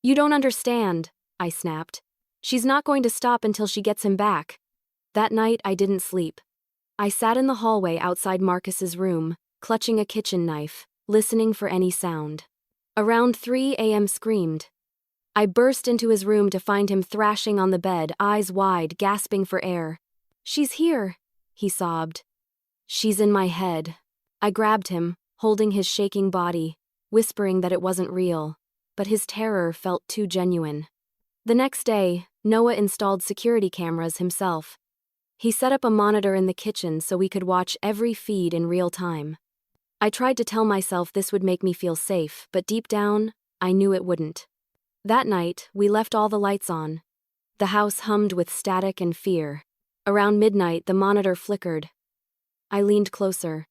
S1: "You don't understand," I snapped. "She's not going to stop until she gets him back." That night I didn't sleep. I sat in the hallway outside Marcus's room, clutching a kitchen knife, listening for any sound. Around 3 a.m. screamed. I burst into his room to find him thrashing on the bed, eyes wide, gasping for air. "She's here," he sobbed. "She's in my head." I grabbed him, holding his shaking body, whispering that it wasn't real, but his terror felt too genuine. The next day, Noah installed security cameras himself. He set up a monitor in the kitchen so we could watch every feed in real time. I tried to tell myself this would make me feel safe, but deep down, I knew it wouldn't. That night, we left all the lights on. The house hummed with static and fear. Around midnight, the monitor flickered. I leaned closer.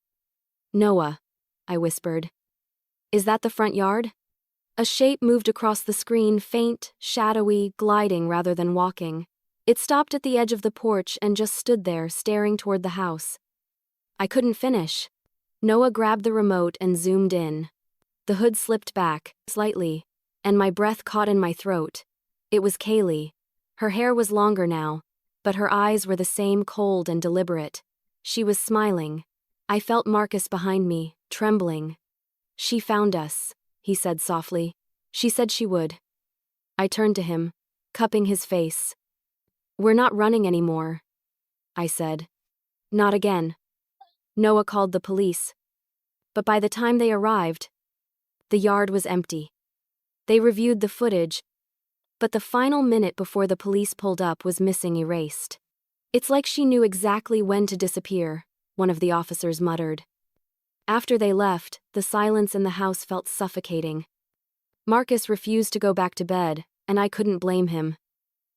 S1: "Noah," I whispered. "Is that the front yard?" A shape moved across the screen, faint, shadowy, gliding rather than walking. It stopped at the edge of the porch and just stood there, staring toward the house. I couldn't finish. Noah grabbed the remote and zoomed in. The hood slipped back, slightly, and my breath caught in my throat. It was Kaylee. Her hair was longer now, but her eyes were the same, cold and deliberate. She was smiling. I felt Marcus behind me, trembling. "She found us," he said softly. "She said she would." I turned to him, cupping his face. "We're not running anymore," I said. "Not again." Noah called the police. But by the time they arrived, the yard was empty. They reviewed the footage, but the final minute before the police pulled up was missing, erased. "It's like she knew exactly when to disappear," one of the officers muttered. After they left, the silence in the house felt suffocating. Marcus refused to go back to bed, and I couldn't blame him.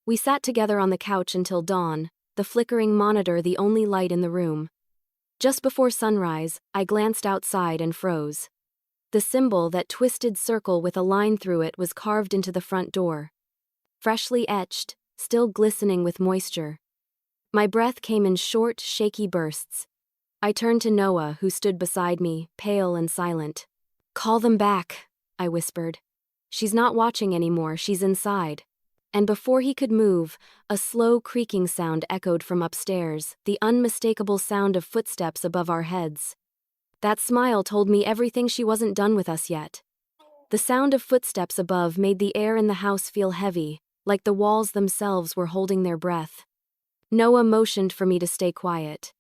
S1: We sat together on the couch until dawn, the flickering monitor the only light in the room. Just before sunrise, I glanced outside and froze. The symbol, that twisted circle with a line through it, was carved into the front door. Freshly etched, still glistening with moisture. My breath came in short, shaky bursts. I turned to Noah, who stood beside me, pale and silent. "Call them back," I whispered. "She's not watching anymore, she's inside." And before he could move, a slow creaking sound echoed from upstairs, the unmistakable sound of footsteps above our heads. That smile told me everything. She wasn't done with us yet. The sound of footsteps above made the air in the house feel heavy, like the walls themselves were holding their breath. Noah motioned for me to stay quiet.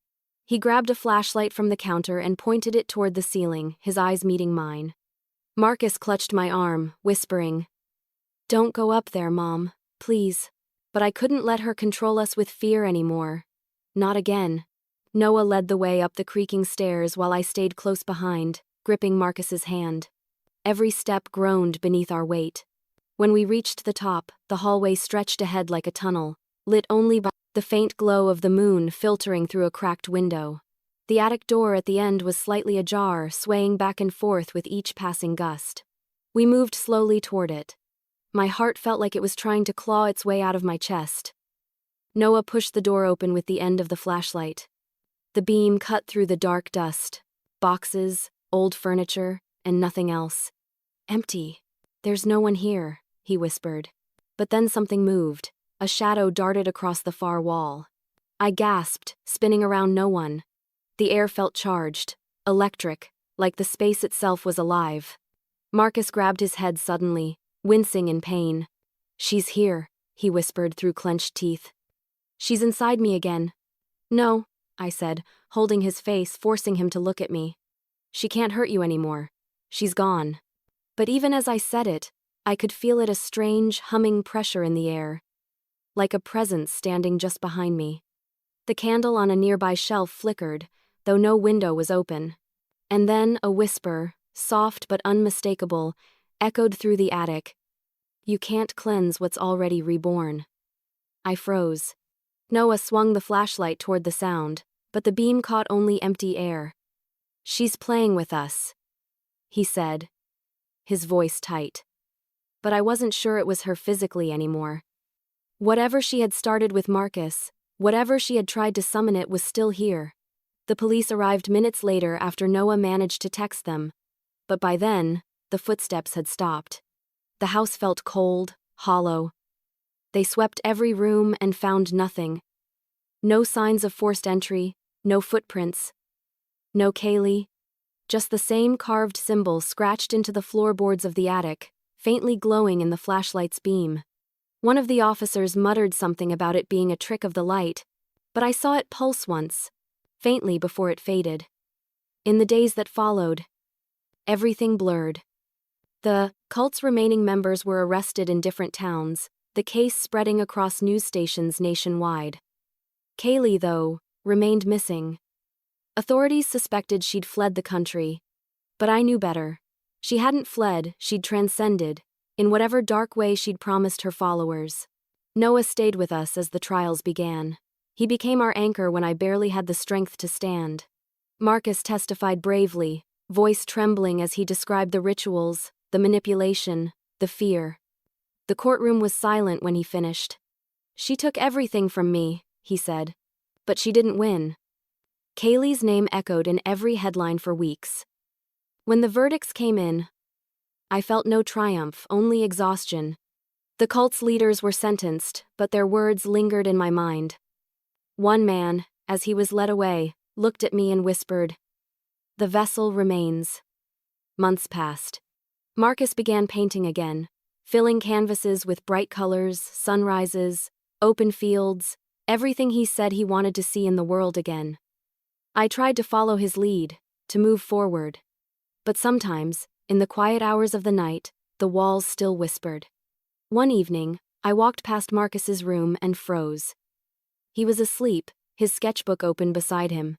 S1: He grabbed a flashlight from the counter and pointed it toward the ceiling, his eyes meeting mine. Marcus clutched my arm, whispering, "Don't go up there, Mom, please." But I couldn't let her control us with fear anymore. Not again. Noah led the way up the creaking stairs while I stayed close behind, gripping Marcus's hand. Every step groaned beneath our weight. When we reached the top, the hallway stretched ahead like a tunnel, lit only by the faint glow of the moon filtering through a cracked window. The attic door at the end was slightly ajar, swaying back and forth with each passing gust. We moved slowly toward it. My heart felt like it was trying to claw its way out of my chest. Noah pushed the door open with the end of the flashlight. The beam cut through the dark dust. Boxes, old furniture, and nothing else. "Empty. There's no one here," he whispered. But then something moved. A shadow darted across the far wall. I gasped, spinning around no one. The air felt charged, electric, like the space itself was alive. Marcus grabbed his head suddenly, wincing in pain. "She's here," he whispered through clenched teeth. "She's inside me again." "No," I said, holding his face, forcing him to look at me. "She can't hurt you anymore. She's gone." But even as I said it, I could feel a strange, humming pressure in the air, like a presence standing just behind me. The candle on a nearby shelf flickered, though no window was open. And then a whisper, soft but unmistakable, echoed through the attic. "You can't cleanse what's already reborn." I froze. Noah swung the flashlight toward the sound, but the beam caught only empty air. "She's playing with us," he said, his voice tight. But I wasn't sure it was her physically anymore. Whatever she had started with Marcus, whatever she had tried to summon, it was still here. The police arrived minutes later after Noah managed to text them. But by then, the footsteps had stopped. The house felt cold, hollow. They swept every room and found nothing. No signs of forced entry, no footprints. No Kaylee. Just the same carved symbol scratched into the floorboards of the attic, faintly glowing in the flashlight's beam. One of the officers muttered something about it being a trick of the light, but I saw it pulse once, faintly before it faded. In the days that followed, everything blurred. The cult's remaining members were arrested in different towns, the case spreading across news stations nationwide. Kaylee, though, remained missing. Authorities suspected she'd fled the country. But I knew better. She hadn't fled, she'd transcended, in whatever dark way she'd promised her followers. Noah stayed with us as the trials began. He became our anchor when I barely had the strength to stand. Marcus testified bravely, voice trembling as he described the rituals, the manipulation, the fear. The courtroom was silent when he finished. "She took everything from me," he said. "But she didn't win." Kaylee's name echoed in every headline for weeks. When the verdicts came in, I felt no triumph, only exhaustion. The cult's leaders were sentenced, but their words lingered in my mind. One man, as he was led away, looked at me and whispered, "The vessel remains." Months passed. Marcus began painting again, filling canvases with bright colors, sunrises, open fields, everything he said he wanted to see in the world again. I tried to follow his lead, to move forward. But sometimes, in the quiet hours of the night, the walls still whispered. One evening, I walked past Marcus's room and froze. He was asleep, his sketchbook open beside him.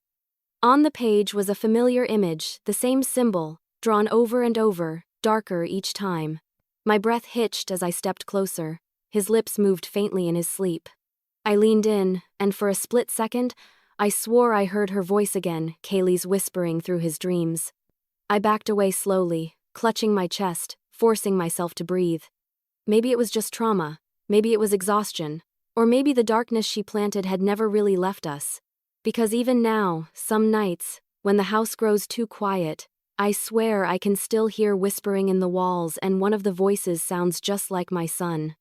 S1: On the page was a familiar image, the same symbol, drawn over and over, darker each time. My breath hitched as I stepped closer. His lips moved faintly in his sleep. I leaned in, and for a split second, I swore I heard her voice again, Kaylee's whispering through his dreams. I backed away slowly, clutching my chest, forcing myself to breathe. Maybe it was just trauma, maybe it was exhaustion, or maybe the darkness she planted had never really left us. Because even now, some nights, when the house grows too quiet, I swear I can still hear whispering in the walls, and one of the voices sounds just like my son.